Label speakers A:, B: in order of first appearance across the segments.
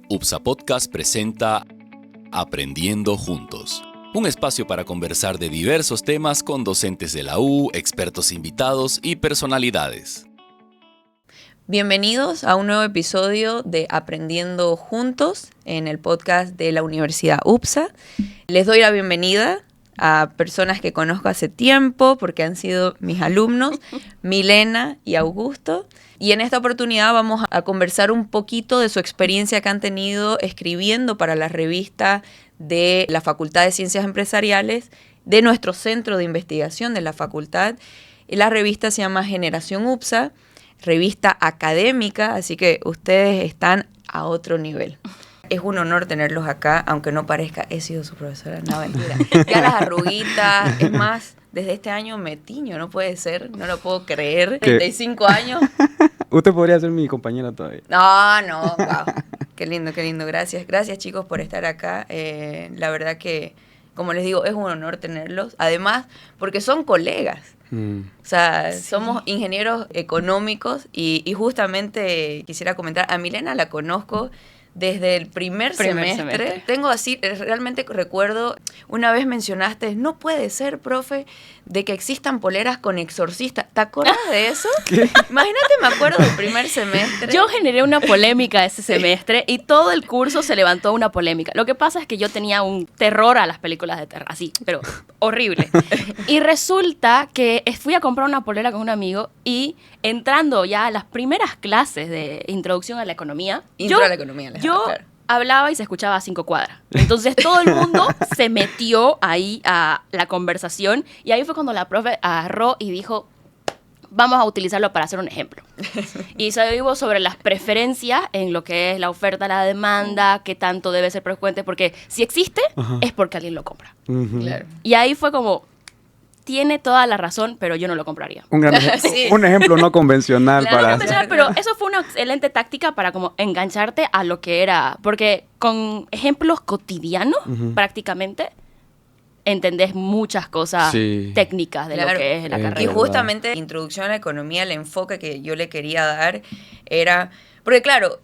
A: UPSA Podcast presenta Aprendiendo Juntos, un espacio para conversar de diversos temas con docentes de la U, expertos invitados y personalidades.
B: Bienvenidos a un nuevo episodio de Aprendiendo Juntos en el podcast de la Universidad UPSA. Les doy la bienvenida a personas que conozco hace tiempo porque han sido mis alumnos, Milena y Augusto. Y en esta oportunidad vamos a conversar un poquito de su experiencia que han tenido escribiendo para la revista de la Facultad de Ciencias Empresariales, de nuestro centro de investigación de la facultad. La revista se llama Generación UPSA, revista académica, así que ustedes están a otro nivel. Es un honor tenerlos acá, aunque no parezca, he sido su profesora, no, mentira. Ya las arruguitas, es más, desde este año me tiño, no puede ser, no lo puedo creer, 35 años.
C: Usted podría ser mi compañera todavía.
B: No, wow, qué lindo, gracias. Gracias chicos por estar acá, la verdad que, como les digo, es un honor tenerlos, además, porque son colegas. O sea, sí. Somos ingenieros económicos y justamente quisiera comentar, a Milena la conozco desde el primer semestre. Tengo así, realmente recuerdo, una vez mencionaste, no puede ser, profe, de que existan poleras con exorcista. ¿Te acuerdas de eso? ¿Qué? Imagínate, me acuerdo del primer semestre.
D: Yo generé una polémica ese semestre y todo el curso se levantó una polémica. Lo que pasa es que yo tenía un terror a las películas de terror, así, pero horrible. Y resulta que fui a comprar una polera con un amigo y entrando ya a las primeras clases de introducción a la economía, yo hablaba y se escuchaba a 5 cuadras. Entonces todo el mundo se metió ahí a la conversación y ahí fue cuando la profe agarró y dijo, vamos a utilizarlo para hacer un ejemplo. Y se dijo sobre las preferencias en lo que es la oferta, la demanda, qué tanto debe ser frecuente, porque si existe, es porque alguien lo compra. Claro. Y ahí fue como, tiene toda la razón, pero yo no lo compraría.
C: Un ejemplo no convencional para...
D: Pero eso fue una excelente táctica para como engancharte a lo que era, porque con ejemplos cotidianos, prácticamente, entendés muchas cosas técnicas de lo que es la carrera.
B: Y justamente, introducción a la economía, el enfoque que yo le quería dar era... Porque claro,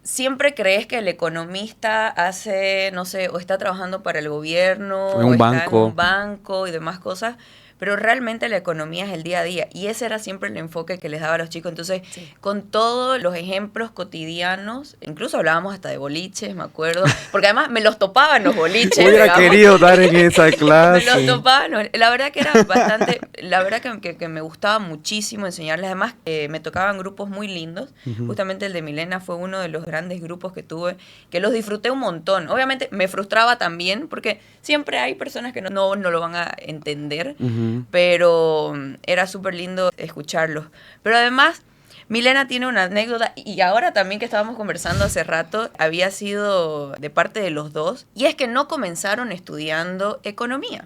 B: siempre crees que el economista hace, no sé, o está trabajando para el gobierno, o está en un banco y demás cosas, pero realmente la economía es el día a día. Y ese era siempre el enfoque que les daba a los chicos. Entonces, con todos los ejemplos cotidianos, incluso hablábamos hasta de boliches, me acuerdo, porque además me los topaban los boliches.
C: Hubiera querido dar en esa clase.
B: Me los topaban. La verdad que era bastante, la verdad que me gustaba muchísimo enseñarles. Además, me tocaban grupos muy lindos. Justamente el de Milena fue uno de los grandes grupos que tuve, que los disfruté un montón. Obviamente me frustraba también, porque siempre hay personas que no lo van a entender. Pero era súper lindo escucharlos. Pero además, Milena tiene una anécdota, y ahora también que estábamos conversando hace rato, había sido de parte de los dos, y es que no comenzaron estudiando economía.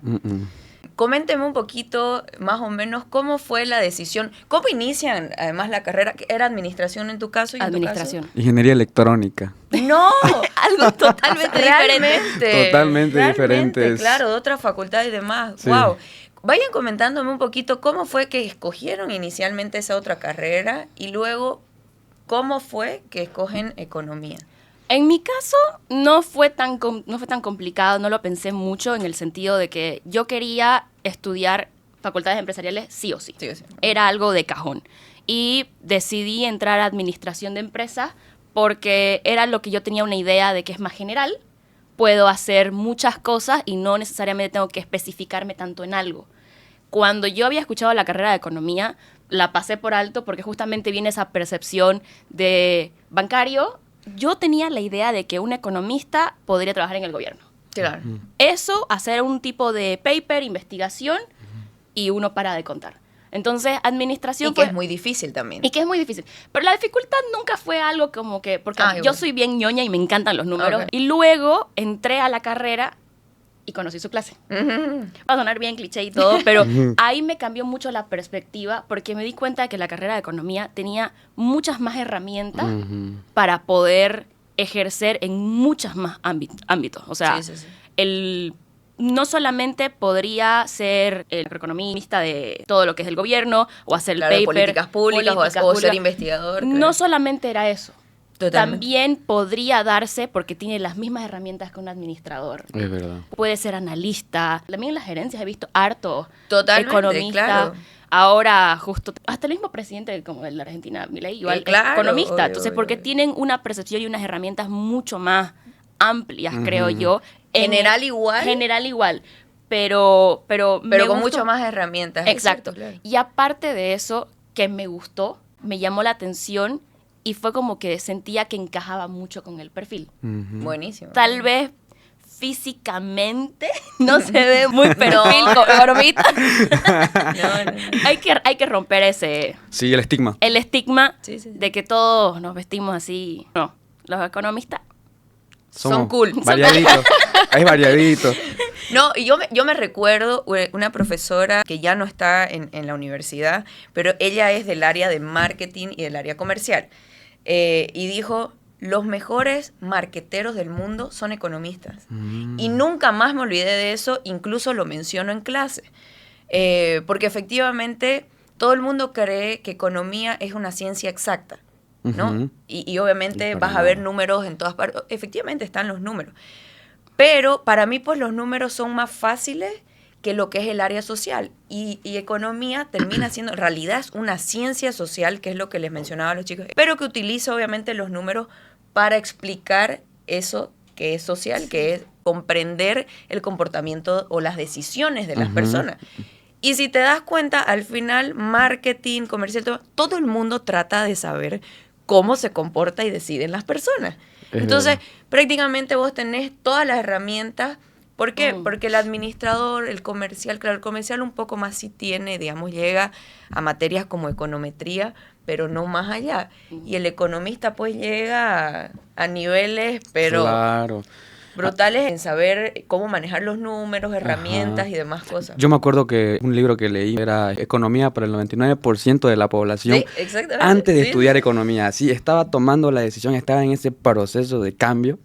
B: Coménteme un poquito, más o menos, cómo fue la decisión, cómo inician además la carrera. ¿Era administración en tu caso? ¿Y
D: administración.
B: En tu caso?
C: Ingeniería electrónica.
B: No, algo totalmente diferente.
C: Totalmente diferente.
B: Claro, de otra facultad y demás. Sí. Wow. Vayan comentándome un poquito cómo fue que escogieron inicialmente esa otra carrera y luego cómo fue que escogen economía.
D: En mi caso no fue tan complicado, no lo pensé mucho en el sentido de que yo quería estudiar facultades empresariales sí o sí. Era algo de cajón. Y decidí entrar a administración de empresas porque era lo que yo tenía una idea de que es más general. Puedo hacer muchas cosas y no necesariamente tengo que especificarme tanto en algo. Cuando yo había escuchado la carrera de economía, la pasé por alto porque justamente viene esa percepción de bancario. Yo tenía la idea de que un economista podría trabajar en el gobierno.
B: Claro.
D: Eso, hacer un tipo de paper, investigación, y uno para de contar. Entonces, administración...
B: Y que es muy difícil también.
D: Y que es muy difícil. Pero la dificultad nunca fue algo como que... Porque yo soy bien ñoña y me encantan los números. Y luego entré a la carrera y conocí su clase. Va a sonar bien cliché y todo, pero ahí me cambió mucho la perspectiva porque me di cuenta de que la carrera de economía tenía muchas más herramientas para poder ejercer en muchos más ámbitos. O sea, el no solamente podría ser el economista de todo lo que es el gobierno o hacer
B: Claro,
D: el paper,
B: políticas públicas o ser
D: públicas.
B: investigador.
D: No
B: claro.
D: solamente era eso.
B: Totalmente.
D: También podría darse porque tiene las mismas herramientas que un administrador.
C: Es verdad.
D: Puede ser analista. También en las gerencias he visto harto
B: Totalmente,
D: economista.
B: claro.
D: Ahora, justo, hasta el mismo presidente como el de la Argentina, Milei, igual
B: Claro,
D: es economista.
B: obvio,
D: Entonces,
B: obvio,
D: porque
B: obvio.
D: tienen una percepción y unas herramientas mucho más amplias, creo yo.
B: General igual.
D: General igual. Pero me
B: con
D: gustó.
B: mucho más herramientas.
D: Exacto.
B: Es cierto, claro.
D: Y aparte de eso, que me gustó, me llamó la atención y fue como que sentía que encajaba mucho con el perfil.
B: Buenísimo.
D: Tal vez físicamente no se ve muy perfil como economista.
B: No.
D: Hay que romper
C: Sí, el estigma.
D: el estigma
B: Sí, sí, sí.
D: de que todos nos vestimos así. No, los economistas.
B: Son cool.
C: Variaditos. Es variadito.
B: No, y yo me recuerdo una profesora que ya no está en la universidad, pero ella es del área de marketing y del área comercial. Y dijo, los mejores marqueteros del mundo son economistas. Y nunca más me olvidé de eso, incluso lo menciono en clase. Porque efectivamente todo el mundo cree que economía es una ciencia exacta, ¿no?
C: Ujú.
B: Y obviamente
C: Y para
B: vas a ver
C: nada.
B: números en todas partes. Efectivamente están los números. Pero para mí, pues los números son más fáciles que lo que es el área social. Y economía termina siendo, en realidad es una ciencia social, que es lo que les mencionaba a los chicos, pero que utiliza obviamente los números para explicar eso que es social, que es comprender el comportamiento o las decisiones de las
C: Ujú.
B: personas. Y si te das cuenta, al final, marketing, comercial, todo el mundo trata de saber cómo se comporta y deciden las personas.
C: Es
B: Entonces,
C: verdad.
B: prácticamente vos tenés todas las herramientas. ¿Por qué?
D: Mm.
B: Porque el administrador, el comercial, claro, el comercial un poco más sí tiene, digamos, llega a materias como econometría, pero no más allá. Y el economista pues llega a niveles, pero
C: Claro.
B: brutales en saber cómo manejar los números, herramientas
C: Ajá.
B: y demás cosas.
C: Yo me acuerdo que un libro que leí era Economía para el 99% de la población.
B: Sí, exactamente.
C: Antes de
B: Sí,
C: estudiar
B: sí.
C: economía, sí, estaba tomando la decisión, estaba en ese proceso de cambio.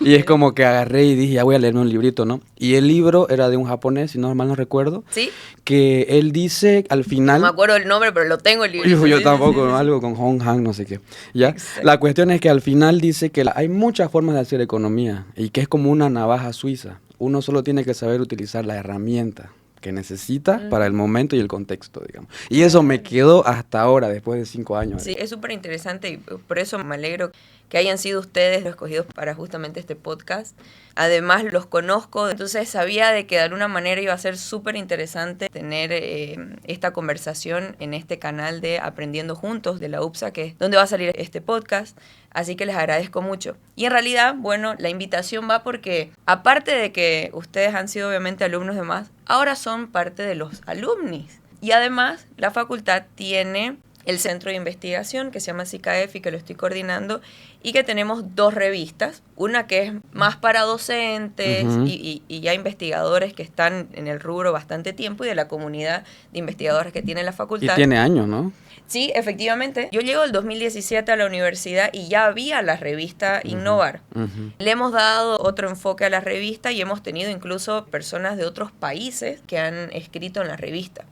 C: Y es como que agarré y dije, ya voy a leerme un librito, ¿no? Y el libro era de un japonés, si no mal no recuerdo,
B: Sí,
C: que él dice al
B: no
C: final...
B: me acuerdo el nombre, pero lo tengo el libro.
C: Yo
B: Sí, sí,
C: tampoco,
B: sí, sí.
C: algo con Hong Han, no sé qué. ¿Ya?
B: Exacto.
C: La cuestión es que al final dice que hay muchas formas de hacer economía y que es como una navaja suiza. Uno solo tiene que saber utilizar la herramienta que necesita para el momento y el contexto, digamos. Y eso me quedó hasta ahora, después de 5 años.
B: Sí, es súper interesante y por eso me alegro que hayan sido ustedes los escogidos para justamente este podcast. Además los conozco, entonces sabía de que de alguna manera iba a ser súper interesante tener esta conversación en este canal de Aprendiendo Juntos de la UPSA, que es donde va a salir este podcast. Así que les agradezco mucho. Y en realidad, bueno, la invitación va porque aparte de que ustedes han sido obviamente alumnos de más, ahora son parte de los alumnis. Y además la facultad tiene el centro de investigación que se llama CICAEF y que lo estoy coordinando y que tenemos 2 revistas, una que es más para docentes
C: Ujú.
B: y ya investigadores que están en el rubro bastante tiempo y de la comunidad de investigadores que tiene la
C: Y
B: facultad.
C: tiene años, ¿no?
B: Sí, efectivamente. Yo llego el 2017 a la universidad y ya había la revista Innovar.
C: Ujú.
B: Le hemos dado otro enfoque a la revista y hemos tenido incluso personas de otros países que han escrito en la revista.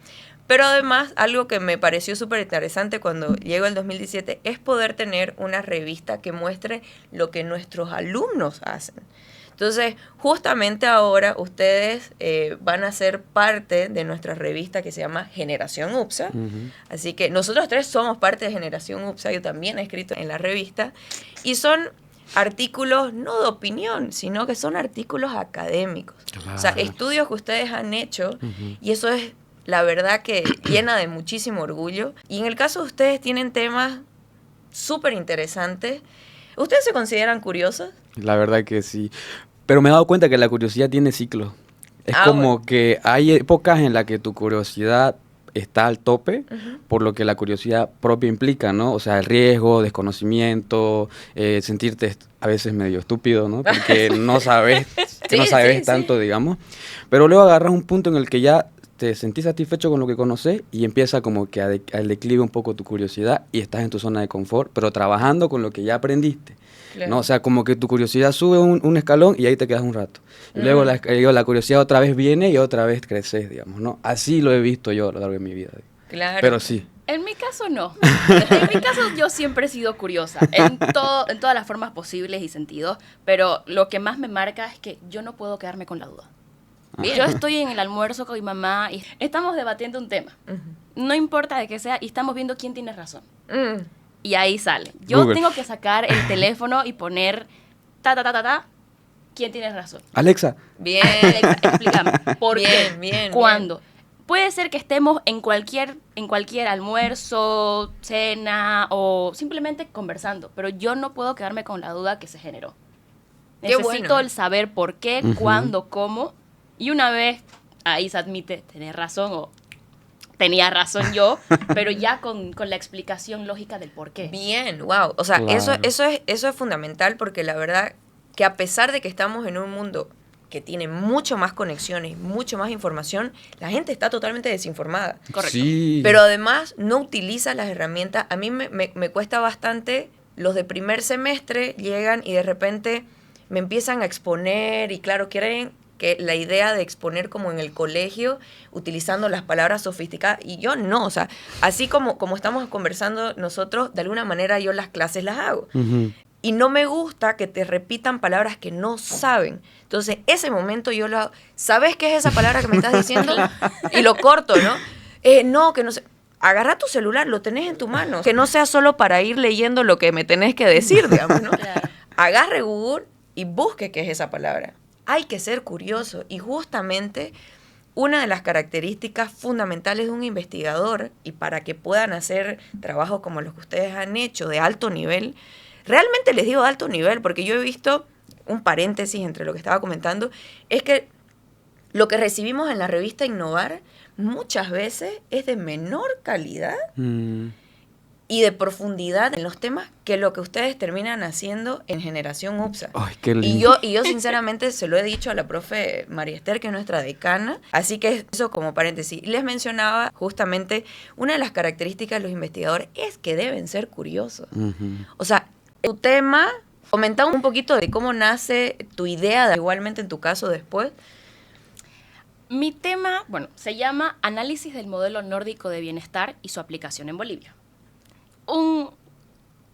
B: Pero además, algo que me pareció súper interesante cuando llego el 2017 es poder tener una revista que muestre lo que nuestros alumnos hacen. Entonces, justamente ahora ustedes van a ser parte de nuestra revista que se llama Generación UPSA.
C: Ujú.
B: Así que nosotros 3 somos parte de Generación UPSA, yo también he escrito en la revista. Y son artículos no de opinión, sino que son artículos académicos. O sea,
C: Claro.
B: estudios que ustedes han hecho y eso es la verdad que llena de muchísimo orgullo. Y en el caso de ustedes tienen temas súper interesantes. ¿Ustedes se consideran curiosos?
C: La verdad que sí. Pero me he dado cuenta que la curiosidad tiene ciclos. Es como
B: Bueno.
C: que hay épocas en las que tu curiosidad está al tope, por lo que la curiosidad propia implica, ¿no? O sea, el riesgo, desconocimiento, sentirte a veces medio estúpido, ¿no? Porque no sabes,
B: Sí,
C: no sabes
B: sí,
C: tanto, digamos. Pero luego agarras un punto en el que ya te sentís satisfecho con lo que conoces y empieza como que al declive un poco tu curiosidad y estás en tu zona de confort, pero trabajando con lo que ya aprendiste.
B: Claro.
C: ¿No? O sea, como que tu curiosidad sube un escalón y ahí te quedas un rato. Y luego la curiosidad otra vez viene y otra vez creces, digamos, ¿no? Así lo he visto yo a lo largo de mi vida.
B: Claro.
C: Pero sí.
D: En mi caso no. En mi caso yo siempre he sido curiosa en todas las formas posibles y sentidos, pero lo que más me marca es que yo no puedo quedarme con la duda.
B: Bien.
D: Yo estoy en el almuerzo con mi mamá y estamos debatiendo un tema. No importa de qué sea, y estamos viendo quién tiene razón. Y ahí sale. Yo
C: Google.
D: tengo que sacar el teléfono y poner quién tiene razón.
C: Alexa,
B: Bien.
D: Alexa, explícame. ¿Por
B: Bien,
D: qué?
B: bien,
D: ¿Cuándo? Puede ser que estemos en cualquier almuerzo, cena o simplemente conversando, pero yo no puedo quedarme con la duda que se generó.
B: Qué
D: Necesito
B: bueno.
D: el saber por qué, cuándo, cómo, y una vez ahí se admite, tenés razón o tenía razón yo, pero ya con la explicación lógica del por qué.
B: Bien, wow. O sea,
C: Claro.
B: eso es fundamental porque la verdad que a pesar de que estamos en un mundo que tiene mucho más conexiones, mucho más información, la gente está totalmente desinformada.
D: Correcto.
C: sí.
B: Pero además no utiliza las herramientas. A mí me cuesta bastante, los de primer semestre llegan y de repente me empiezan a exponer y claro, quieren que la idea de exponer como en el colegio, utilizando las palabras sofisticadas, y yo no, o sea, así como estamos conversando nosotros, de alguna manera yo las clases las hago.
C: Ujú.
B: Y no me gusta que te repitan palabras que no saben. Entonces, ese momento yo lo hago. ¿Sabes qué es esa palabra que me estás diciendo? Y lo corto, ¿no? No, que no sé. Agarra tu celular, lo tenés en tu mano. Que no sea solo para ir leyendo lo que me tenés que decir, digamos, ¿no?
D: Claro.
B: Agarre Google y busque qué es esa palabra. Hay que ser curioso. Y justamente una de las características fundamentales de un investigador, y para que puedan hacer trabajos como los que ustedes han hecho, de alto nivel, realmente les digo de alto nivel, porque yo he visto, un paréntesis entre lo que estaba comentando, es que lo que recibimos en la revista Innovar muchas veces es de menor calidad
C: Mm.
B: y de profundidad en los temas que lo que ustedes terminan haciendo en Generación UPSA.
C: Ay, qué lindo.
B: Y yo sinceramente se lo he dicho a la profe María Esther, que es nuestra decana, así que eso como paréntesis. Les mencionaba justamente una de las características de los investigadores es que deben ser curiosos.
C: Ujú.
B: O sea, tu tema, comenta un poquito de cómo nace tu idea, igualmente en tu caso después.
D: Mi tema, bueno, se llama Análisis del modelo nórdico de bienestar y su aplicación en Bolivia. Un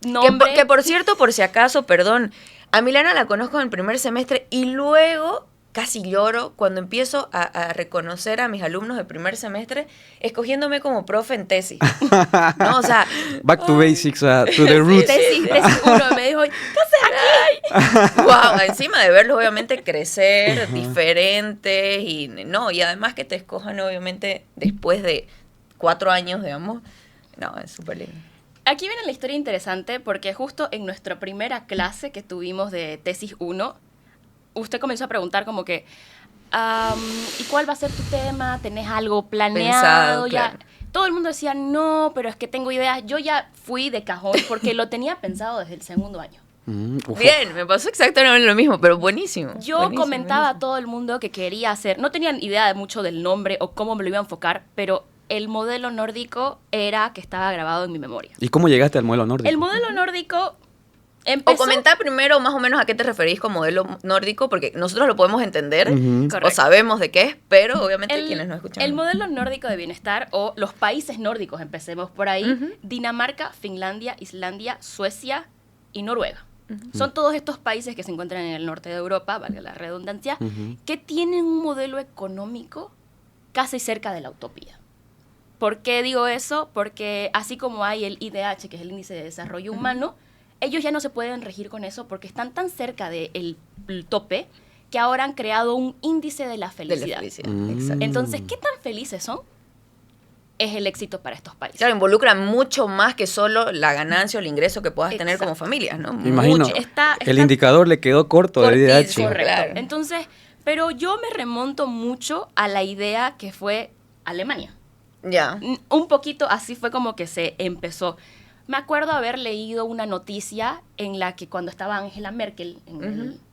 D: nombre...
B: Que por cierto, por si acaso, perdón, a Milana la conozco en el primer semestre y luego casi lloro cuando empiezo a reconocer a mis alumnos del primer semestre escogiéndome como profe en tesis. ¿No? O sea,
C: Back to basics, to the roots.
D: tesis uno me dijo, ¿qué haces aquí?
B: wow, encima de verlos obviamente crecer, diferentes, y no, y además que te escojan obviamente después de 4 años, digamos, no, es súper lindo.
D: Aquí viene la historia interesante porque justo en nuestra primera clase que tuvimos de tesis 1, usted comenzó a preguntar como que, ¿y cuál va a ser tu tema? ¿Tenés algo planeado?
B: Pensado,
D: Ya.
B: claro.
D: Todo el mundo decía, no, pero es que tengo ideas. Yo ya fui de cajón porque lo tenía pensado desde el segundo año.
C: Uf.
B: Bien, me pasó exactamente lo mismo, pero buenísimo.
D: Yo
B: buenísimo,
D: comentaba a
B: buenísimo.
D: todo el mundo que quería hacer, no tenían idea de mucho del nombre o cómo me lo iba a enfocar, pero el modelo nórdico era que estaba grabado en mi memoria.
C: ¿Y cómo llegaste al modelo nórdico?
D: El modelo nórdico
B: O
D: empezó...
B: comentar primero más o menos a qué te referís con modelo nórdico, porque nosotros lo podemos entender
C: Ujú.
B: o
D: Correcto.
B: sabemos de qué es, pero obviamente quienes no escuchan.
D: El modelo nórdico de bienestar o los países nórdicos, empecemos por ahí, Dinamarca, Finlandia, Islandia, Suecia y Noruega. Son todos estos países que se encuentran en el norte de Europa, valga la redundancia,
C: Ujú.
D: que tienen un modelo económico casi cerca de la utopía. ¿Por qué digo eso? Porque así como hay el IDH, que es el Índice de Desarrollo Humano, ellos ya no se pueden regir con eso porque están tan cerca del tope que ahora han creado un índice de la
B: de
D: felicidad.
B: la felicidad.
C: Mm.
B: Exacto.
D: Entonces, ¿qué tan felices son? Es el éxito para estos países.
B: Claro, involucra mucho más que solo la ganancia o el ingreso que puedas tener como
D: Exacto.
B: familia, ¿no?
C: Me imagino.
B: Mucho.
C: El indicador le quedó corto de IDH.
B: Cortísimo.
D: Correcto.
B: Claro.
D: Entonces, pero yo me remonto mucho a la idea que fue Alemania.
B: Ya.
D: Un poquito así fue como que se empezó. Me acuerdo haber leído una noticia en la que cuando estaba Angela Merkel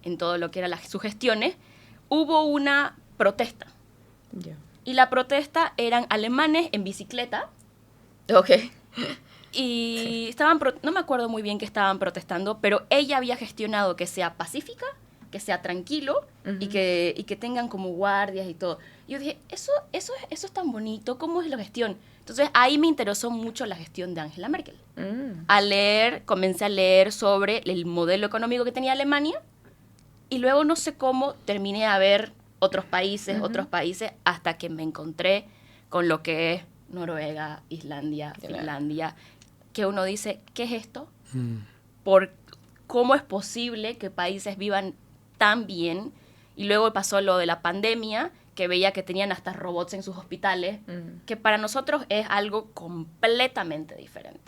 D: en todo lo que eran sus gestiones, hubo una protesta.
B: Ya.
D: Y la protesta eran alemanes en bicicleta.
B: Ok.
D: Y estaban, no me acuerdo muy bien qué estaban protestando, pero ella había gestionado que sea pacífica, que sea tranquilo y que tengan como guardias y todo. Y yo dije, eso es tan bonito, ¿cómo es la gestión? Entonces ahí me interesó mucho la gestión de Angela Merkel. Comencé a leer sobre el modelo económico que tenía Alemania y luego no sé cómo terminé a ver otros países, hasta que me encontré con lo que es Noruega, Islandia, Finlandia, que uno dice, ¿qué es esto? ¿Cómo es posible que países vivan tan bien? Y luego pasó lo de la pandemia, que veía que tenían hasta robots en sus hospitales, que para nosotros es algo completamente diferente.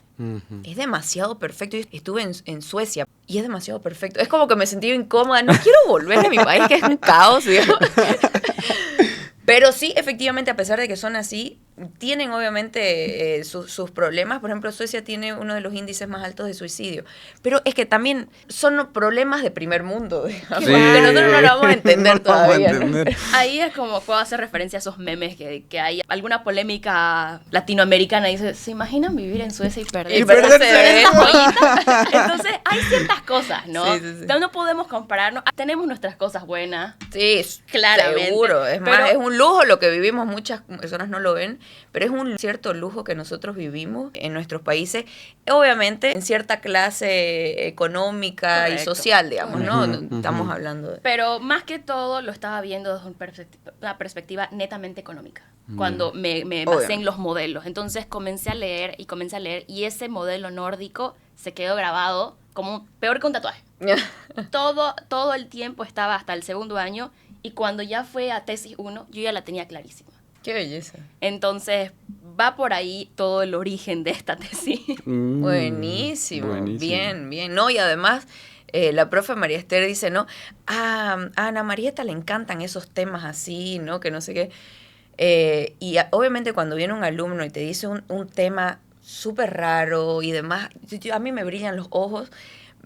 B: Es demasiado perfecto. Yo estuve en Suecia y es demasiado perfecto. Es como que me sentí incómoda. No quiero volver a mi país, que es un caos, digamos. Pero sí, efectivamente, a pesar de que son así, tienen obviamente sus problemas. Por ejemplo, Suecia tiene uno de los índices más altos de suicidio. Pero es que también son problemas de primer mundo, digamos,
C: Sí.
B: que nosotros no lo vamos a entender
C: No lo vamos a
B: todavía.
C: entender.
D: Ahí es como puedo hacer referencia a esos memes que hay alguna polémica latinoamericana y dice, ¿se imaginan vivir en Suecia y perder?
B: Y perderse
D: esas joyitas? Entonces hay ciertas cosas, ¿no?
B: Sí.
D: Entonces, no podemos compararnos. Tenemos nuestras cosas buenas.
B: Sí,
D: Claramente.
B: seguro. Es
D: Pero-
B: más, es un lujo lo que vivimos. Muchas personas no lo ven, pero es un cierto lujo que nosotros vivimos en nuestros países. Obviamente, en cierta clase económica y
D: Correcto.
B: social, digamos, ¿no?
C: Ujú,
B: Estamos
C: ujú.
B: hablando de...
D: Pero más que todo lo estaba viendo desde una perspectiva netamente económica, cuando me basé en los modelos. Entonces comencé a leer y ese modelo nórdico se quedó grabado como peor que un tatuaje. Todo el tiempo estaba hasta el segundo año y cuando ya fue a tesis 1 yo ya la tenía clarísima.
B: Qué belleza.
D: Entonces va por ahí todo el origen de esta tesis.
B: Buenísimo. Bien. No, y además, la profe María Esther dice, ¿no? A Ana Marieta le encantan esos temas así, ¿no? Que no sé qué. Obviamente cuando viene un alumno y te dice un tema súper raro y demás, a mí me brillan los ojos.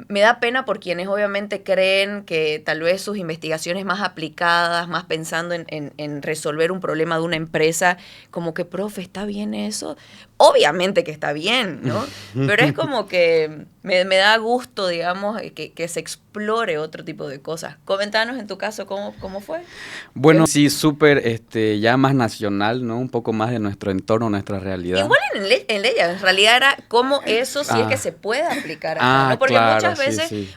B: Me da pena por quienes obviamente creen que tal vez sus investigaciones más aplicadas, más pensando en resolver un problema de una empresa, como que, profe, ¿está bien eso? Obviamente que está bien, ¿no? Pero es como que me da gusto, digamos, que se explore otro tipo de cosas. Coméntanos en tu caso cómo fue.
C: Bueno, sí, súper, ya más nacional, ¿no? Un poco más de nuestro entorno, nuestra realidad.
B: Igual en leyes, en realidad era cómo eso, si es que se puede aplicar acá, ¿no? Porque
C: claro,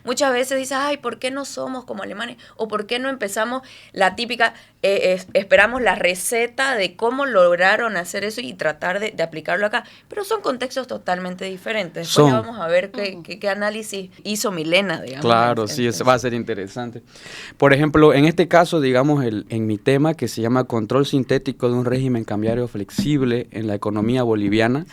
B: muchas veces dices, ay, ¿por qué no somos como alemanes? O ¿por qué no empezamos la típica, esperamos la receta de cómo lograron hacer eso y tratar de aplicarlo acá? Pero son contextos totalmente diferentes. Después ya vamos a ver qué análisis hizo Milena, digamos.
C: Claro, sí, eso va a ser interesante. Por ejemplo, en este caso, digamos, en mi tema que se llama Control sintético de un régimen cambiario flexible en la economía boliviana.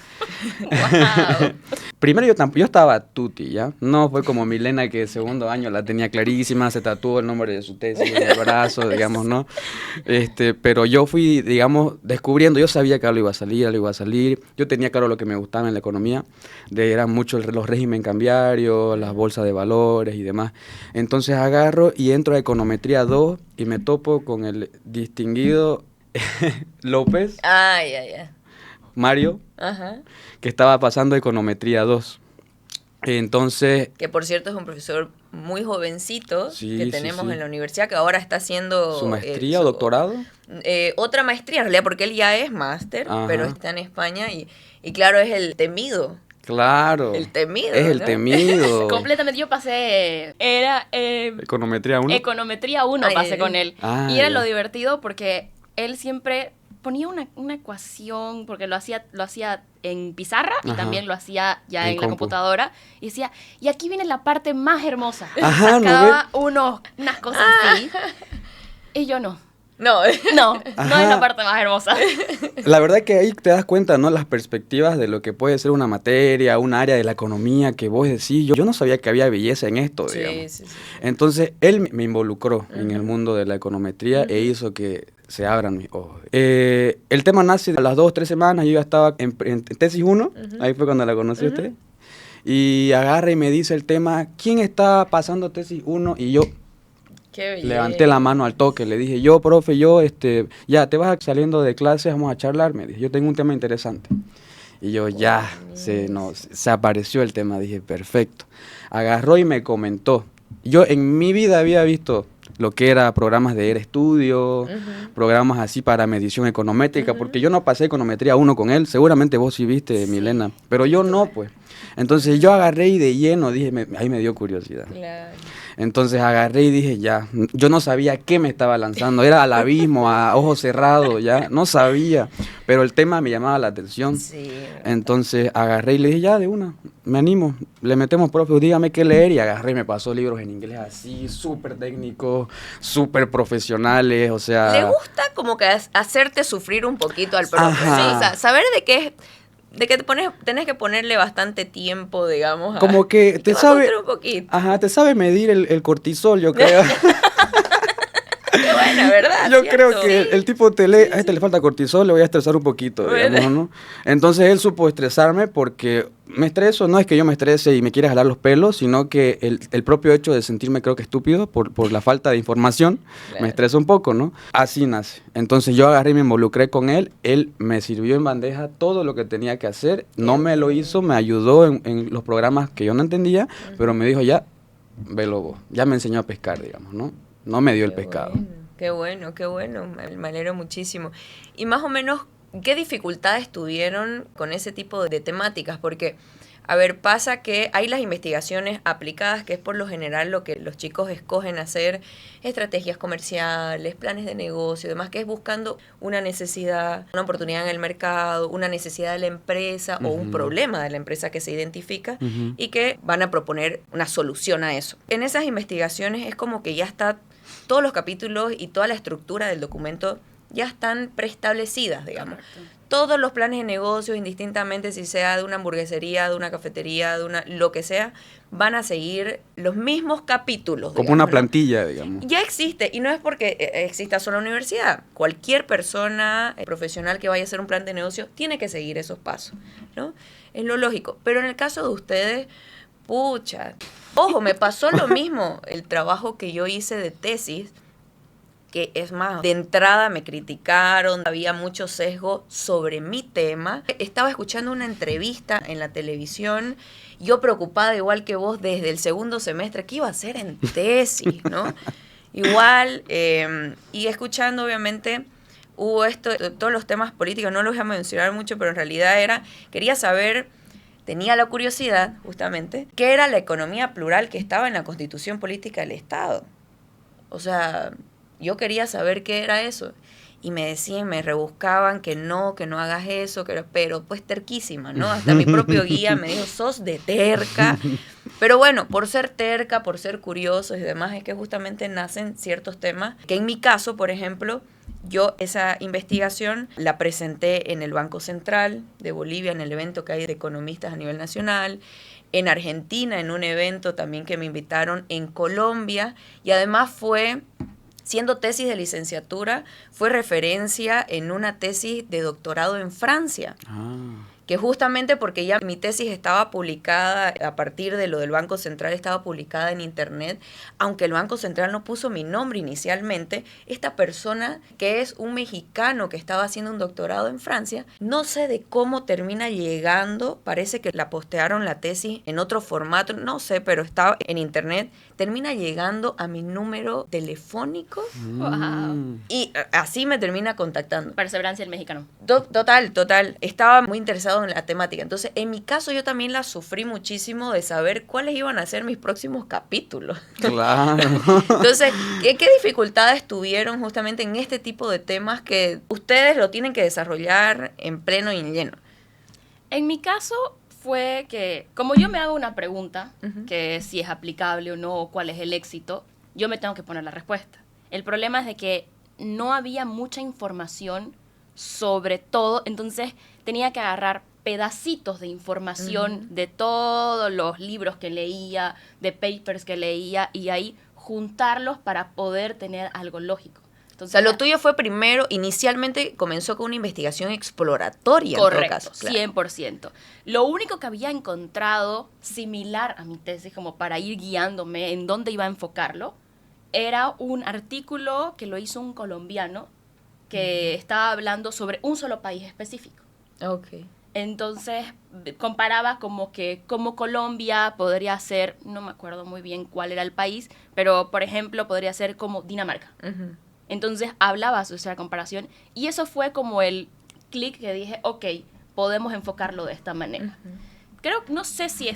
D: Wow.
C: Primero yo estaba tuti, ¿ya? No fue como Milena que el segundo año la tenía clarísima, se tatuó el nombre de su tesis en el brazo, digamos, ¿no? Pero yo fui, digamos, descubriendo, yo sabía que algo iba a salir, yo tenía claro lo que me gustaba en la economía, eran muchos los régimen cambiarios, las bolsas de valores y demás. Entonces agarro y entro a Econometría 2 y me topo con el distinguido López,
B: Ay.
C: Mario,
B: Ajá.
C: que estaba pasando Econometría 2. Entonces,
B: Que por cierto es un profesor muy jovencito
C: Sí,
B: que
C: sí,
B: tenemos
C: sí.
B: en la universidad, que ahora está haciendo...
C: ¿su maestría o doctorado?
B: Otra maestría, en realidad, porque él ya es máster,
C: Ajá.
B: pero está en España y claro, es el temido.
C: Claro.
B: El temido,
C: Es el
B: ¿no?
C: temido.
D: Completamente, yo pasé, era
C: Econometría 1.
D: Econometría 1
B: Ay,
D: pasé
B: ay,
D: con
B: ay.
D: él.
C: Ah,
D: Y era
C: ya.
D: lo divertido porque él siempre ponía una ecuación, porque lo hacía en pizarra y
C: Ajá.
D: también lo hacía ya
C: En
D: en la
C: compu.
D: computadora. Y decía, y aquí viene la parte más hermosa.
C: Ajá, ¿no
D: Sacaba unas cosas así. Y yo no.
B: No,
D: No es
C: Ajá.
D: la parte más hermosa.
C: La verdad que ahí te das cuenta, ¿no? Las perspectivas de lo que puede ser una materia, un área de la economía que vos decís. Yo no sabía que había belleza en esto, digamos.
B: sí.
C: Entonces, él me involucró en el mundo de la econometría e hizo que se abran mis ojos. El tema nace a las 2 o 3 semanas, yo ya estaba en tesis 1, ahí fue cuando la conocí a usted, y agarra y me dice el tema, ¿quién está pasando tesis 1? Y yo,
B: Qué bien.
C: Levanté la mano al toque, le dije, yo, profe, ya te vas saliendo de clase, vamos a charlar, me dije, yo tengo un tema interesante. Y yo se apareció el tema, dije, perfecto. Agarró y me comentó. Yo en mi vida había visto lo que era programas de ERA-Estudio, programas así para medición econométrica, porque yo no pasé econometría 1 con él, seguramente vos sí viste, Milena, pero yo no, pues. Entonces yo agarré y de lleno dije, ahí me dio curiosidad.
B: Claro.
C: Entonces agarré y dije, ya, yo no sabía qué me estaba lanzando, era al abismo, a ojos cerrados, ya, no sabía, pero el tema me llamaba la atención.
B: Sí.
C: Entonces agarré y le dije, ya, de una, me animo, le metemos, profe, dígame qué leer, y agarré y me pasó libros en inglés así, súper técnicos, súper profesionales, o sea...
B: ¿Le gusta como que hacerte sufrir un poquito al profe?
C: Ajá.
B: Sí, o sea, saber de que tenés que ponerle bastante tiempo, digamos.
C: Como que
B: te
C: sabe...
B: un poquito.
C: Ajá, te sabe medir el cortisol, yo creo.
B: Qué buena, ¿verdad?
C: Yo
B: ¿cierto?
C: creo que el tipo te lee, a este le falta cortisol, le voy a estresar un poquito,
B: Bueno.
C: digamos, ¿no? Entonces él supo estresarme porque me estreso, no es que yo me estrese y me quiera jalar los pelos, sino que el propio hecho de sentirme creo que estúpido por la falta de información,
B: Claro.
C: me estresa un poco, ¿no? Así nace. Entonces yo agarré y me involucré con él me sirvió en bandeja todo lo que tenía que hacer, no me lo hizo, me ayudó en los programas que yo no entendía, pero me dijo ya, velo vos, ya me enseñó a pescar, digamos, ¿no? No me dio el pescado.
B: Bueno, qué bueno, me alegro muchísimo. Y más o menos, ¿qué dificultades tuvieron con ese tipo de temáticas? Porque, a ver, pasa que hay las investigaciones aplicadas, que es por lo general lo que los chicos escogen hacer, estrategias comerciales, planes de negocio y demás, que es buscando una necesidad, una oportunidad en el mercado, una necesidad de la empresa o un problema de la empresa que se identifica y que van a proponer una solución a eso. En esas investigaciones es como que ya está, todos los capítulos y toda la estructura del documento ya están preestablecidas, digamos.
D: Correcto.
B: Todos los planes de negocio, indistintamente si sea de una hamburguesería, de una cafetería, lo que sea, van a seguir los mismos capítulos.
C: Como
B: digamos,
C: una
B: ¿no?
C: plantilla, digamos.
B: Ya existe, y no es porque exista solo la universidad. Cualquier persona profesional que vaya a hacer un plan de negocio tiene que seguir esos pasos, ¿no? Es lo lógico. Pero en el caso de ustedes, pucha, ojo, me pasó lo mismo. El trabajo que yo hice de tesis, que es más, de entrada me criticaron, había mucho sesgo sobre mi tema. Estaba escuchando una entrevista en la televisión, yo preocupada igual que vos desde el segundo semestre, ¿qué iba a hacer en tesis, no? Igual, y escuchando obviamente, hubo todos los temas políticos, no los voy a mencionar mucho, pero en realidad quería saber, tenía la curiosidad justamente, qué era la economía plural que estaba en la Constitución Política del Estado. O sea, yo quería saber qué era eso. Y me decían, me rebuscaban que no hagas eso, pero pues terquísima, ¿no? Hasta mi propio guía me dijo, sos de terca. Pero bueno, por ser terca, por ser curiosos y demás, es que justamente nacen ciertos temas que en mi caso, por ejemplo, yo esa investigación la presenté en el Banco Central de Bolivia, en el evento que hay de economistas a nivel nacional, en Argentina, en un evento también que me invitaron, en Colombia, y además siendo tesis de licenciatura, fue referencia en una tesis de doctorado en Francia. Que justamente porque ya mi tesis estaba publicada, a partir de lo del Banco Central, estaba publicada en internet, aunque el Banco Central no puso mi nombre inicialmente, esta persona, que es un mexicano que estaba haciendo un doctorado en Francia, no sé de cómo termina llegando, parece que la postearon la tesis en otro formato, no sé, pero estaba en internet, termina llegando a mi número telefónico
D: Wow.
B: y así me termina contactando.
D: Perseverancia el mexicano.
B: Total. Estaba muy interesado en la temática. Entonces, en mi caso, yo también la sufrí muchísimo de saber cuáles iban a ser mis próximos capítulos.
C: Claro.
B: Entonces, ¿qué dificultades tuvieron justamente en este tipo de temas que ustedes lo tienen que desarrollar en pleno y en lleno?
D: En mi caso fue que, como yo me hago una pregunta,
B: Ujú.
D: que si es aplicable o no, o cuál es el éxito, yo me tengo que poner la respuesta. El problema es de que no había mucha información sobre todo, entonces tenía que agarrar pedacitos de información de todos los libros que leía, de papers que leía, y ahí juntarlos para poder tener algo lógico.
B: O
D: Entonces,
B: sea, lo tuyo fue primero, inicialmente comenzó con una investigación exploratoria.
D: correcto,
B: en todo caso. Claro.
D: 100%. Lo único que había encontrado similar a mi tesis, como para ir guiándome en dónde iba a enfocarlo, era un artículo que lo hizo un colombiano que estaba hablando sobre un solo país específico.
B: Ok.
D: Entonces comparaba como que como Colombia podría ser, no me acuerdo muy bien cuál era el país, pero por ejemplo podría ser como Dinamarca.
B: Ujú.
D: Entonces hablaba sobre esa comparación y eso fue como el clic que dije, ok, podemos enfocarlo de esta manera. No sé si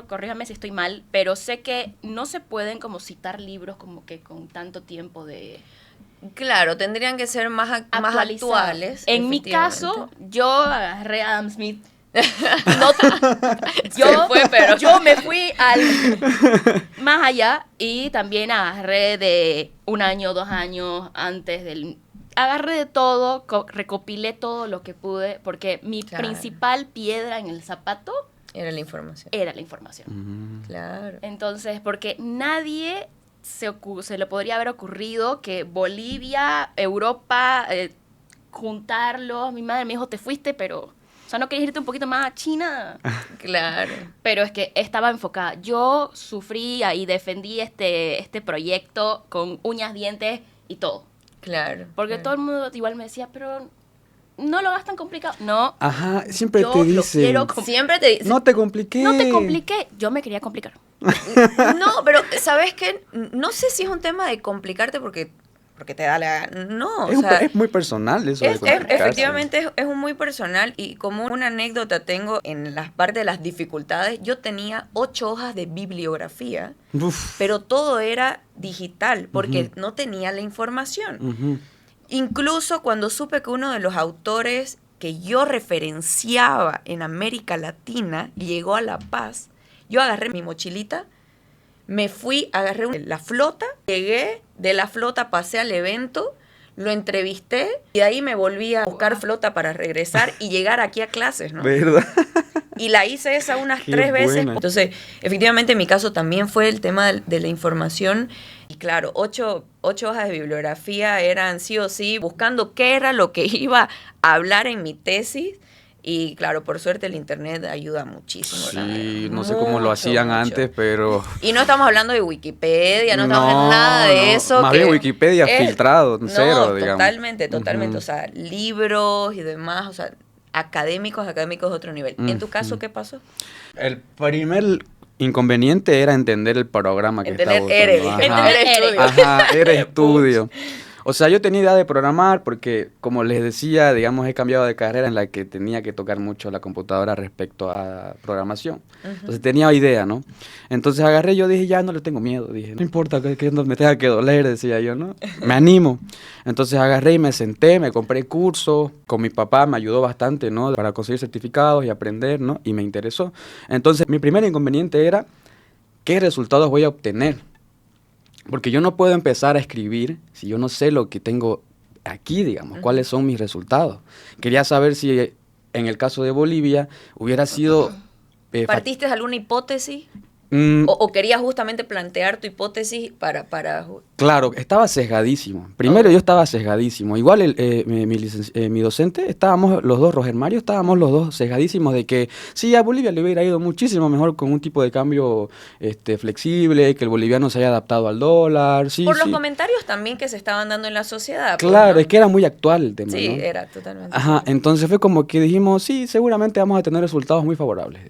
D: corríjame si estoy mal, pero sé que no se pueden como citar libros como que con tanto tiempo de...
B: Claro, tendrían que ser más
D: actualizados.
B: actuales.
D: En mi
B: efectivamente.
D: caso, yo agarré a Adam Smith.
B: Pero
D: Yo me fui más allá y también agarré de 1 año, 2 años antes del... Agarré de todo, recopilé todo lo que pude, porque mi
B: Claro.
D: principal piedra en el zapato
B: Era la información.
D: era la información.
B: Claro.
D: Entonces, porque nadie se le podría haber ocurrido que Bolivia, Europa, juntarlos. Mi madre me dijo, te fuiste, pero... O sea, ¿no querías irte un poquito más a China?
B: Claro.
D: Pero es que estaba enfocada. Yo sufrí y defendí este proyecto con uñas, dientes y todo.
B: Claro.
D: Porque
B: claro.
D: todo el mundo igual me decía, pero no lo hagas tan complicado. No,
C: Ajá, siempre
D: yo
C: te
D: lo
C: dicen,
D: quiero
B: Siempre te dicen.
C: no te compliqué.
D: no te compliqué. Yo me quería complicar.
B: No, pero ¿sabes qué? No sé si es un tema de complicarte porque te da la gana. No,
C: Es,
B: o sea,
C: es muy personal eso de complicarse.
B: efectivamente es un muy personal y como una anécdota tengo en las partes de las dificultades, yo tenía 8 hojas de bibliografía,
C: Uf.
B: pero todo era digital porque no tenía la información.
C: Ujú.
B: Incluso cuando supe que uno de los autores que yo referenciaba en América Latina llegó a La Paz, yo agarré mi mochilita, me fui, agarré la flota, llegué de la flota, pasé al evento, lo entrevisté y de ahí me volví a buscar flota para regresar y llegar aquí a clases, ¿no?
C: ¿Verdad?
B: Y la hice esa unas
C: Qué
B: 3 veces.
C: buena.
B: Entonces, efectivamente, en mi caso también fue el tema de la información. Y claro, 8 hojas de bibliografía eran sí o sí, buscando qué era lo que iba a hablar en mi tesis. Y claro, por suerte el internet ayuda muchísimo.
C: Sí,
B: también.
C: no sé cómo lo
B: Mucho,
C: hacían
B: mucho.
C: antes, pero...
B: Y no estamos hablando de Wikipedia, no estamos hablando
C: No,
B: nada de
C: no.
B: eso.
C: Más
B: que
C: bien Wikipedia filtrado,
B: no,
C: cero, digamos.
B: totalmente.
C: Ujú.
B: O sea, libros y demás, o sea, académicos de otro nivel. En tu caso,
C: Ujú.
B: ¿qué pasó?
C: El primer inconveniente era entender el programa que
B: Entender
C: estaba
B: Ere,
C: usando.
B: dije,
C: Ajá.
B: entender estudio.
C: Ajá, era estudio. O sea, yo tenía idea de programar porque, como les decía, digamos, he cambiado de carrera en la que tenía que tocar mucho la computadora respecto a programación. Entonces tenía idea, ¿no? Entonces agarré, yo dije, ya no le tengo miedo. Dije, no importa que no me tenga que doler, decía yo, ¿no? Me animo. Entonces agarré y me senté, me compré cursos. Con mi papá me ayudó bastante, ¿no? Para conseguir certificados y aprender, ¿no? Y me interesó. Entonces mi primer inconveniente era, ¿qué resultados voy a obtener? Porque yo no puedo empezar a escribir si yo no sé lo que tengo aquí, digamos, cuáles son mis resultados. Quería saber si en el caso de Bolivia hubiera sido...
B: ¿Partiste de alguna hipótesis?
C: Mm,
B: ¿O querías justamente plantear tu hipótesis para...
C: Claro, estaba sesgadísimo. Primero yo estaba sesgadísimo. Igual mi docente, estábamos los dos, Roger Mario, estábamos los dos sesgadísimos de que sí, a Bolivia le hubiera ido muchísimo mejor con un tipo de cambio flexible, que el boliviano se haya adaptado al dólar. Sí,
B: Por los
C: sí.
B: comentarios también que se estaban dando en la sociedad. pues,
C: Claro,
B: ¿no?
C: es que era muy actual el tema,
B: Sí,
C: ¿no?
B: era totalmente.
C: Ajá, entonces fue como que dijimos, sí, seguramente vamos a tener resultados muy favorables,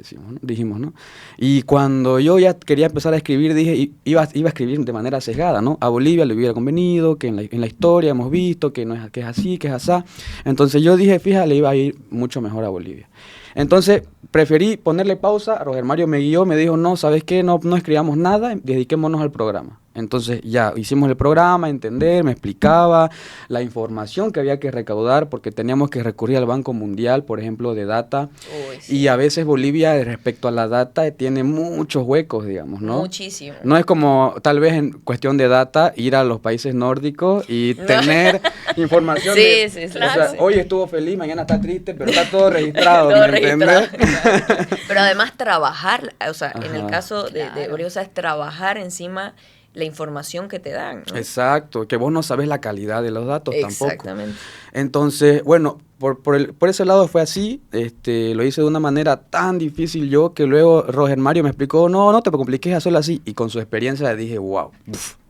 C: dijimos, ¿no? Y cuando yo ya quería empezar a escribir, dije, iba a escribir de manera sesgada, ¿no? A Bolivia le hubiera convenido, que en la historia hemos visto que, no es, que es así, que es asá. Entonces yo dije, fíjate, le iba a ir mucho mejor a Bolivia. Entonces preferí ponerle pausa, Roger Mario me guió, me dijo, no, ¿sabes qué? No escribamos nada, dediquémonos al programa. Entonces ya hicimos el programa, entender, me explicaba la información que había que recaudar porque teníamos que recurrir al Banco Mundial, por ejemplo, de data.
B: Uy, sí.
C: Y a veces Bolivia, respecto a la data, tiene muchos huecos, digamos, ¿no?
B: Muchísimo.
C: No es como, tal vez en cuestión de data, ir a los países nórdicos y tener información
B: Sí,
C: de...
B: sí, sí,
C: o sea,
B: claro, sí.
C: hoy estuvo feliz, mañana está triste, pero está todo registrado,
B: Todo
C: ¿me
B: registrado,
C: entiendes?
B: claro. Pero además trabajar, o sea, en el
C: Ajá.
B: caso de
D: Claro.
B: Briosa es trabajar encima la información que te dan, ¿no?
C: Exacto, que vos no sabes la calidad de los datos tampoco.
B: Exactamente.
C: Entonces, bueno, por ese lado fue así, lo hice de una manera tan difícil yo que luego Roger Mario me explicó, no te compliques, hazlo así, y con su experiencia le dije, wow,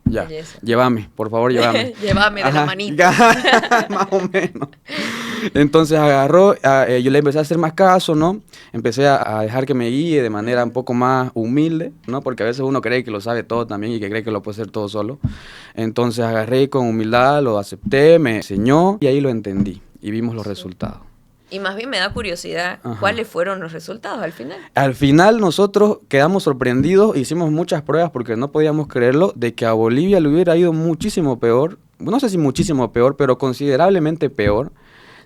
C: Ya,
B: Belleza.
C: llévame, por favor, llévame.
B: Llévame de la
C: Ajá,
B: manita.
C: más o menos. Entonces agarró, yo le empecé a hacer más caso, ¿no? Empecé a dejar que me guíe de manera un poco más humilde, ¿no? Porque a veces uno cree que lo sabe todo también y que cree que lo puede hacer todo solo. Entonces agarré y con humildad, lo acepté, me enseñó y ahí lo entendí y vimos los resultados.
B: Y más bien me da curiosidad,
C: Ajá.
B: ¿cuáles fueron los resultados al final?
C: Al final nosotros quedamos sorprendidos, hicimos muchas pruebas porque no podíamos creerlo, de que a Bolivia le hubiera ido muchísimo peor, no sé si muchísimo peor, pero considerablemente peor,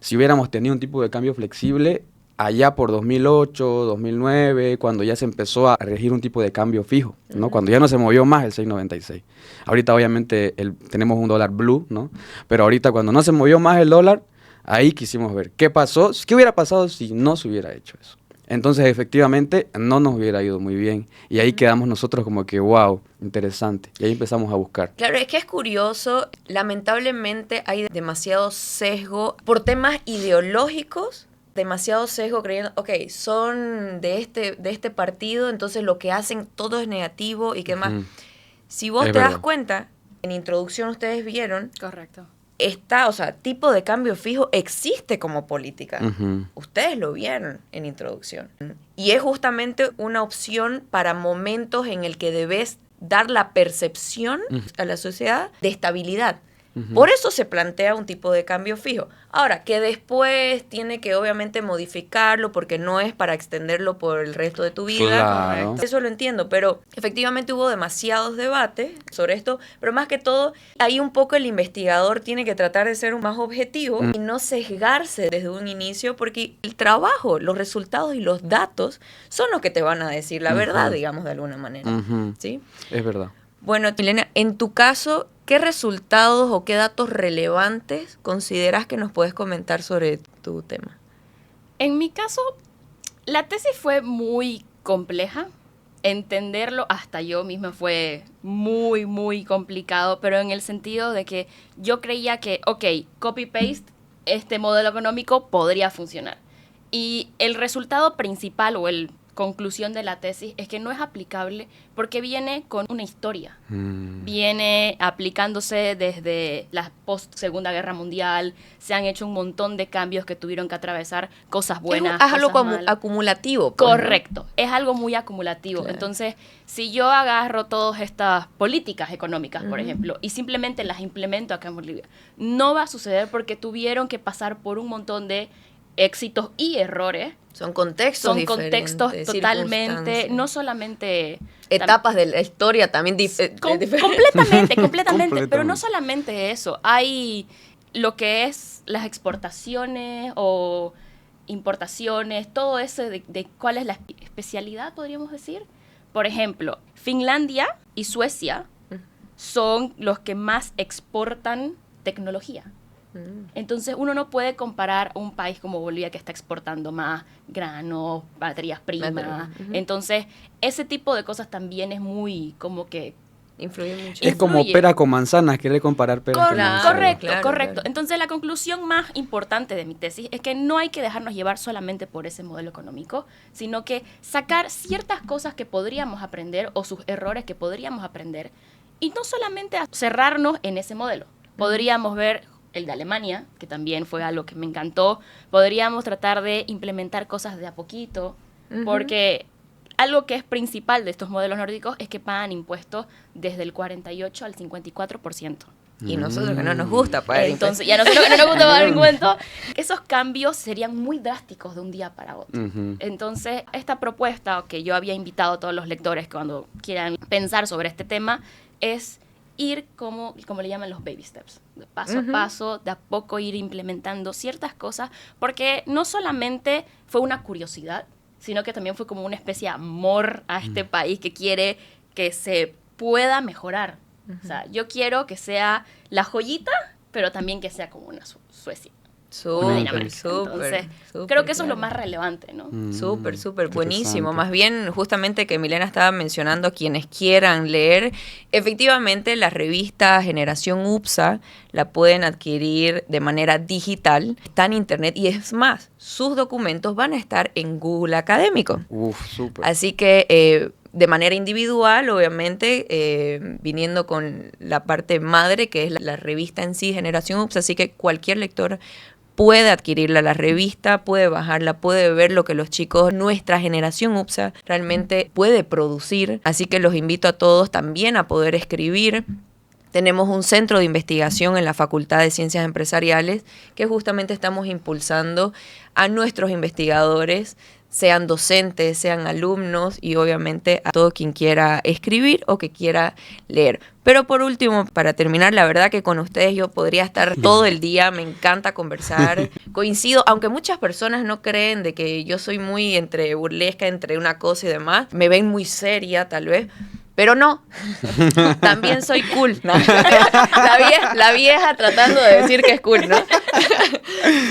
C: si hubiéramos tenido un tipo de cambio flexible allá por 2008, 2009, cuando ya se empezó a regir un tipo de cambio fijo, ¿no? Cuando ya no se movió más el 6.96. Ahorita obviamente tenemos un dólar blue, ¿no? Pero ahorita cuando no se movió más el dólar, ahí quisimos ver qué pasó, qué hubiera pasado si no se hubiera hecho eso. Entonces, efectivamente, no nos hubiera ido muy bien. Y ahí quedamos nosotros como que, wow, interesante. Y ahí empezamos a buscar.
B: Claro, es que es curioso, lamentablemente hay demasiado sesgo por temas ideológicos, demasiado sesgo creyendo, ok, son de este partido, entonces lo que hacen todo es negativo y qué más.
C: Ujú.
B: Si vos
C: Es
B: te das
C: verdad.
B: cuenta, en introducción ustedes vieron,
D: Correcto.
B: tipo de cambio fijo existe como política.
C: Ujú.
B: Ustedes lo vieron en introducción. Y es justamente una opción para momentos en el que debes dar la percepción a la sociedad de estabilidad. Por eso se plantea un tipo de cambio fijo. Ahora, que después tiene que obviamente modificarlo porque no es para extenderlo por el resto de tu vida.
C: Claro.
B: Eso lo entiendo, pero efectivamente hubo demasiados debates sobre esto, pero más que todo, ahí un poco el investigador tiene que tratar de ser más objetivo y no sesgarse desde un inicio, porque el trabajo, los resultados y los datos son los que te van a decir la verdad, digamos, de alguna manera.
C: Ujú.
B: ¿Sí?
C: Es verdad.
B: Bueno, Milena, en tu caso, ¿qué resultados o qué datos relevantes consideras que nos puedes comentar sobre tu tema?
D: En mi caso, la tesis fue muy compleja. Entenderlo hasta yo misma fue muy, muy complicado, pero en el sentido de que yo creía que, ok, copy-paste, este modelo económico podría funcionar. Y el resultado principal o el conclusión de la tesis es que no es aplicable porque viene con una historia. Viene aplicándose desde la post-Segunda Guerra Mundial, se han hecho un montón de cambios que tuvieron que atravesar, cosas buenas,
B: Es algo
D: cosas malas.
B: acumulativo. Pues, ¿no?
D: Correcto, es algo muy acumulativo.
B: Claro.
D: Entonces, si yo agarro todas estas políticas económicas, por ejemplo, y simplemente las implemento acá en Bolivia, no va a suceder porque tuvieron que pasar por un montón de éxitos y errores.
B: Son contextos
D: Son
B: diferentes,
D: contextos totalmente,
B: circunstancias.
D: no solamente...
B: Etapas de la historia también diferentes.
D: Completamente, pero no
C: Completamente.
D: solamente eso. Hay lo que es las exportaciones o importaciones, todo eso de cuál es la especialidad, podríamos decir. Por ejemplo, Finlandia y Suecia son los que más exportan tecnología. Entonces uno no puede comparar un país como Bolivia que está exportando más granos, materias primas. Entonces ese tipo de cosas también es muy como que...
B: Influye mucho.
C: Es como
D: Influye.
C: pera con manzanas, querer comparar peras con
B: Claro,
C: manzanas.
D: Correcto,
B: claro,
D: correcto.
B: claro.
D: Entonces la conclusión más importante de mi tesis es que no hay que dejarnos llevar solamente por ese modelo económico, sino que sacar ciertas cosas que podríamos aprender o sus errores que podríamos aprender y no solamente cerrarnos en ese modelo. Podríamos ver el de Alemania, que también fue algo que me encantó. Podríamos tratar de implementar cosas de a poquito, porque algo que es principal de estos modelos nórdicos es que pagan impuestos desde el 48 al 54%.
B: Y nosotros que no nos gusta pagar
D: Entonces, ya nosotros que no nos gusta pagar impuestos, esos cambios serían muy drásticos de un día para otro.
C: Ujú.
D: Entonces, esta propuesta que yo había invitado a todos los lectores cuando quieran pensar sobre este tema es ir como le llaman los baby steps, de paso a paso, de a poco ir implementando ciertas cosas, porque no solamente fue una curiosidad, sino que también fue como una especie de amor a este país que quiere que se pueda mejorar. O sea, yo quiero que sea la joyita, pero también que sea como una Suecia. Una
B: Súper,
D: Dinamarca.
B: súper.
D: Entonces,
B: súper,
D: creo que eso es lo
B: claro.
D: más relevante, ¿no?
B: Súper, súper,
C: Interesante.
B: buenísimo. Más bien, justamente que Milena estaba mencionando, quienes quieran leer, efectivamente la revista Generación UPSA la pueden adquirir de manera digital, está en internet y es más, sus documentos van a estar en Google Académico.
C: Uf, súper.
B: Así que de manera individual, obviamente, viniendo con la parte madre, que es la revista en sí, Generación UPSA, así que cualquier lector puede adquirirla, la revista, puede bajarla, puede ver lo que los chicos, nuestra generación UPSA, realmente puede producir. Así que los invito a todos también a poder escribir. Tenemos un centro de investigación en la Facultad de Ciencias Empresariales que justamente estamos impulsando a nuestros investigadores, sean docentes, sean alumnos y obviamente a todo quien quiera escribir o que quiera leer. Pero por último, para terminar, la verdad que con ustedes yo podría estar todo el día, me encanta conversar, coincido, aunque muchas personas no creen de que yo soy muy entre burlesca, entre una cosa y demás, me ven muy seria tal vez, pero no, también soy cool, ¿no? La vieja tratando de decir que es cool, ¿no?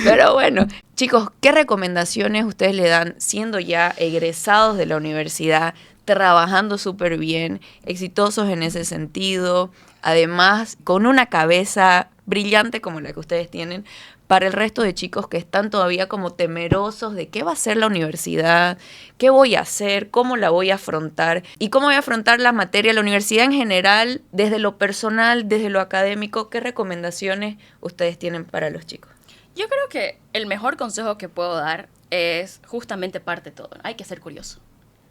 B: Pero bueno, chicos, ¿qué recomendaciones ustedes le dan siendo ya egresados de la universidad, trabajando súper bien, exitosos en ese sentido, además con una cabeza brillante como la que ustedes tienen, para el resto de chicos que están todavía como temerosos de qué va a ser la universidad, qué voy a hacer, cómo la voy a afrontar y cómo voy a afrontar la materia, la universidad en general, desde lo personal, desde lo académico? ¿Qué recomendaciones ustedes tienen para los chicos?
D: Yo creo que el mejor consejo que puedo dar es justamente parte de todo. Hay que ser curioso.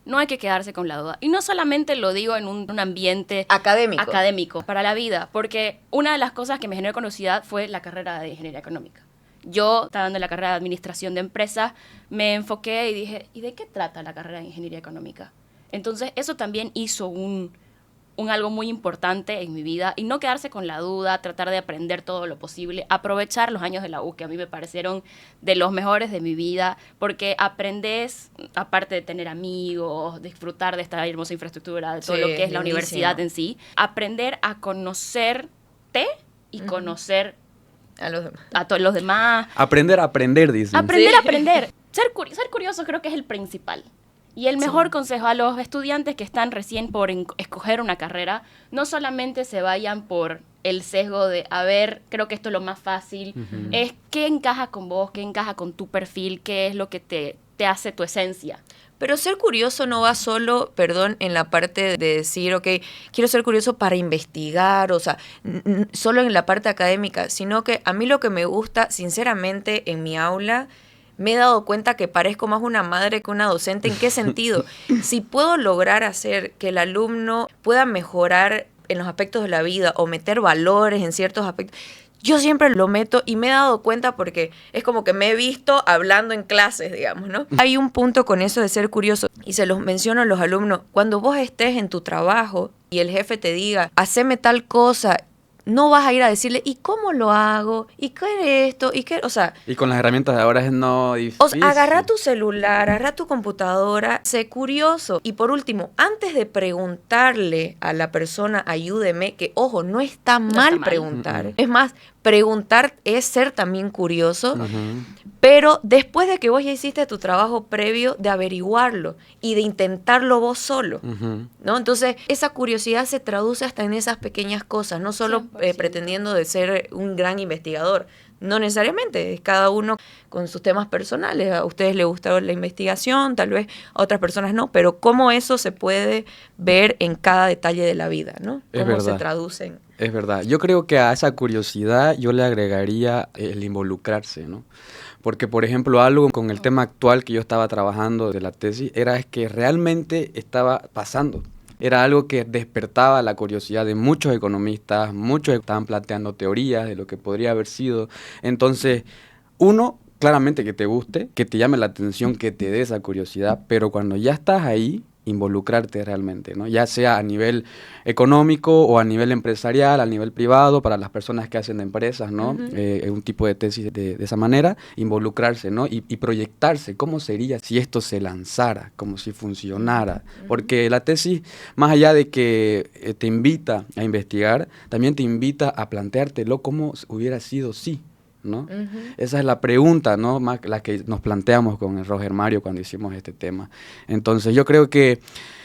D: No hay que quedarse con la duda. Y no solamente lo digo en un ambiente académico para la vida, porque una de las cosas que me generó curiosidad fue la carrera de ingeniería económica. Yo, estaba dando la carrera de administración de empresas, me enfoqué y dije, ¿y de qué trata la carrera de ingeniería económica? Entonces, eso también hizo un algo muy importante en mi vida, y no quedarse con la duda, tratar de aprender todo lo posible, aprovechar los años de la U, que a mí me parecieron de los mejores de mi vida, porque aprendes, aparte de tener amigos, disfrutar de esta hermosa infraestructura, de todo lo que es la universidad en sí, aprender a conocerte y conocer
B: a los demás.
D: A todos los demás.
C: Aprender a aprender, dicen.
D: Aprender a aprender. Ser curioso creo que es el principal. Y el mejor consejo a los estudiantes que están recién por escoger una carrera, no solamente se vayan por el sesgo de, a ver, creo que esto es lo más fácil, es qué encaja con vos, qué encaja con tu perfil, qué es lo que te hace tu esencia.
B: Pero ser curioso no va solo, en la parte de decir, ok, quiero ser curioso para investigar, o sea, solo en la parte académica, sino que a mí lo que me gusta, sinceramente, en mi aula, me he dado cuenta que parezco más una madre que una docente. ¿En qué sentido? Si puedo lograr hacer que el alumno pueda mejorar en los aspectos de la vida o meter valores en ciertos aspectos, yo siempre lo meto y me he dado cuenta porque es como que me he visto hablando en clases, digamos, ¿no? Hay un punto con eso de ser curioso y se los menciono a los alumnos. Cuando vos estés en tu trabajo y el jefe te diga, haceme tal cosa, no vas a ir a decirle, ¿y cómo lo hago? ¿Y qué es esto? ¿Y qué? O sea...
C: Y con las herramientas de ahora es no difícil.
B: O sea, agarra tu celular, agarra tu computadora, sé curioso. Y por último, antes de preguntarle a la persona, ayúdeme, que ojo, no está mal preguntar. Es más, preguntar es ser también curioso. Pero después de que vos ya hiciste tu trabajo previo de averiguarlo y de intentarlo vos solo, ¿no? Entonces, esa curiosidad se traduce hasta en esas pequeñas cosas, no solo pretendiendo de ser un gran investigador. No necesariamente, es cada uno con sus temas personales. A ustedes les gusta la investigación, tal vez a otras personas no, pero cómo eso se puede ver en cada detalle de la vida, ¿no? Cómo se traducen.
C: Es verdad. Yo creo que a esa curiosidad yo le agregaría el involucrarse, ¿no? Porque, por ejemplo, algo con el tema actual que yo estaba trabajando de la tesis era que realmente estaba pasando. Era algo que despertaba la curiosidad de muchos economistas, muchos estaban planteando teorías de lo que podría haber sido. Entonces, uno, claramente que te guste, que te llame la atención, que te dé esa curiosidad, pero cuando ya estás ahí, involucrarte realmente, ¿no? Ya sea a nivel económico o a nivel empresarial, a nivel privado, para las personas que hacen empresas, ¿no? Un tipo de tesis de esa manera, involucrarse, ¿no? Y proyectarse, ¿cómo sería si esto se lanzara, como si funcionara? Porque la tesis, más allá de que te invita a investigar, también te invita a planteártelo cómo hubiera sido si, ¿no? Esa es la pregunta, ¿no? Más la que nos planteamos con el Roger Mario cuando hicimos este tema. Entonces yo creo que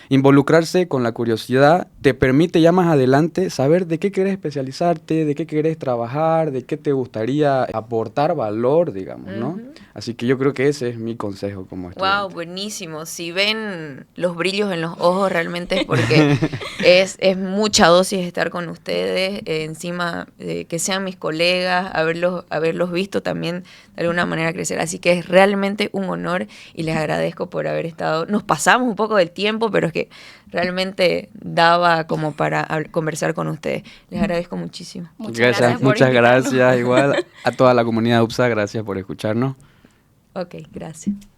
C: involucrarse con la curiosidad te permite ya más adelante saber de qué querés especializarte, de qué querés trabajar, de qué te gustaría aportar valor, digamos, ¿no? Así que yo creo que ese es mi consejo como estudiante.
B: Wow, buenísimo. Si ven los brillos en los ojos, realmente es porque es mucha dosis estar con ustedes, encima que sean mis colegas, haberlos visto también de alguna manera crecer. Así que es realmente un honor y les agradezco por haber estado. Nos pasamos un poco del tiempo, pero es que realmente daba como para conversar con ustedes. Les agradezco muchísimo.
D: Muchas gracias.
C: Muchas gracias. Igual a toda la comunidad UPSA, gracias por escucharnos.
B: Ok, gracias.